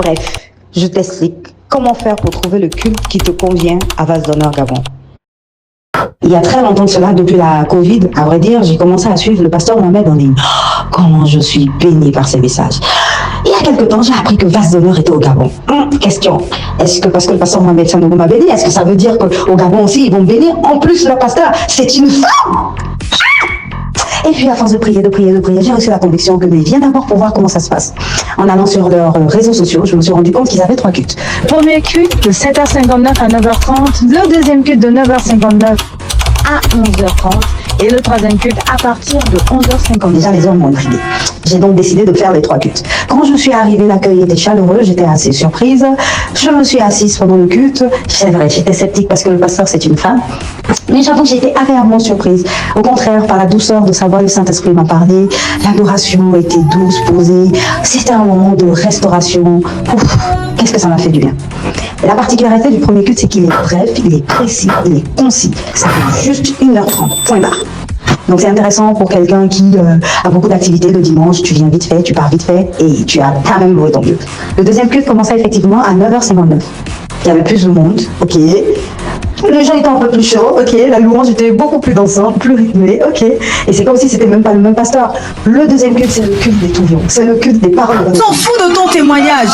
Bref, je t'explique comment faire pour trouver le culte qui te convient à Vase d'honneur Gabon. Il y a très longtemps de cela, depuis la Covid, à vrai dire, j'ai commencé à suivre le pasteur Mohamed en ligne. Oh, comment je suis béni par ses messages. Il y a quelque temps, j'ai appris que Vase d'honneur était au Gabon. Question, est-ce que parce que le pasteur Mohamed Sanogo m'a béni, est-ce que ça veut dire qu'au Gabon aussi, ils vont me bénir? En plus, le pasteur, c'est une femme. Et puis, à force de prier, j'ai reçu la conviction que viens d'abord pour voir comment ça se passe. En allant sur leurs réseaux sociaux, je me suis rendu compte qu'ils avaient 3 cultes. Premier culte de 7h59 à 9h30, le deuxième culte de 9h59 à 11h30 et le troisième culte à partir de 11h50. Déjà, les hommes m'ont intrigué. J'ai donc décidé de faire les 3 cultes. Quand je suis arrivée, l'accueil était chaleureux, j'étais assez surprise. Je me suis assise pendant le culte. C'est vrai, j'étais sceptique parce que le pasteur, c'est une femme. Mais j'avoue que j'ai été agréablement surprise. Au contraire, par la douceur de sa voix, le Saint-Esprit m'a parlé. L'adoration était douce, posée. C'était un moment de restauration. Ouf, qu'est-ce que ça m'a fait du bien. Et la particularité du premier culte, c'est qu'il est bref, il est précis, il est concis. Ça fait juste 1h30, point barre. Donc c'est intéressant pour quelqu'un qui a beaucoup d'activités le dimanche, tu viens vite fait, tu pars vite fait et tu as quand même loué ton Dieu. Le deuxième culte commençait effectivement à 9h59. Il y avait plus de monde, ok. Les gens étaient un peu plus chauds, ok. La louange était beaucoup plus dansante, plus rythmée, ok. Et c'est comme si c'était même pas le même pasteur. Le deuxième culte, c'est le culte des touillons. C'est le culte des paroles. On s'en fout de ton témoignage.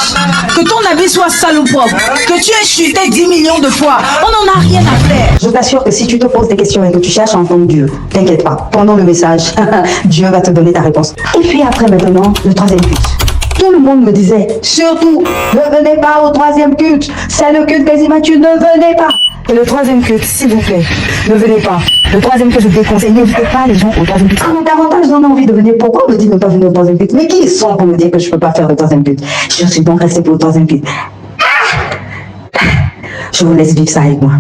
Que ton habit soit sale ou propre. Que tu aies chuté 10 millions de fois. On n'en a rien à faire. Je t'assure que si tu te poses des questions et que tu cherches à entendre Dieu, t'inquiète pas. Pendant le message, Dieu va te donner ta réponse. Et puis après, maintenant, le troisième culte. Tout le monde me disait, surtout, ne venez pas au troisième culte. C'est le culte des immatures, ne venez pas. Et le troisième culte, s'il vous plaît, ne venez pas. Le troisième que je déconseille, n'invitez pas les gens au troisième culte. Mais davantage j'en ai envie de venir. Pourquoi on me dit de ne pas venir au troisième culte? Mais qui ils sont pour me dire que je ne peux pas faire le troisième culte? Je suis donc restée pour le troisième culte. Je vous laisse vivre ça avec moi.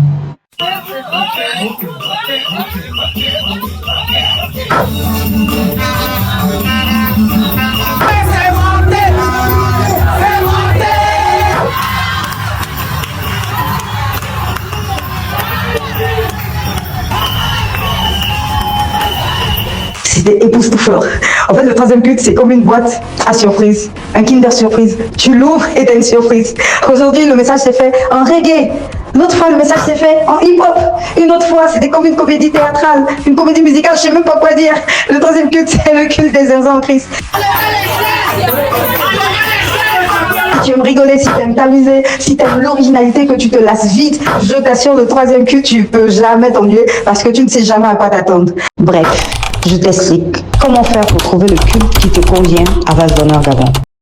C'était époustouflant. En fait, le troisième culte, c'est comme une boîte à surprise, un Kinder surprise. Tu l'ouvres et t'as une surprise. Aujourd'hui, le message s'est fait en reggae. L'autre fois, le message s'est fait en hip-hop. Une autre fois, c'était comme une comédie théâtrale, une comédie musicale, je sais même pas quoi dire. Le troisième culte, c'est le culte des zinzins en Christ. Si tu aimes rigoler, si tu aimes t'amuser, si tu aimes l'originalité, que tu te lasses vite, je t'assure, le troisième culte, tu peux jamais t'ennuyer parce que tu ne sais jamais à quoi t'attendre. Bref, je t'explique comment faire pour trouver le culte qui te convient à Vase d'honneur Gabon.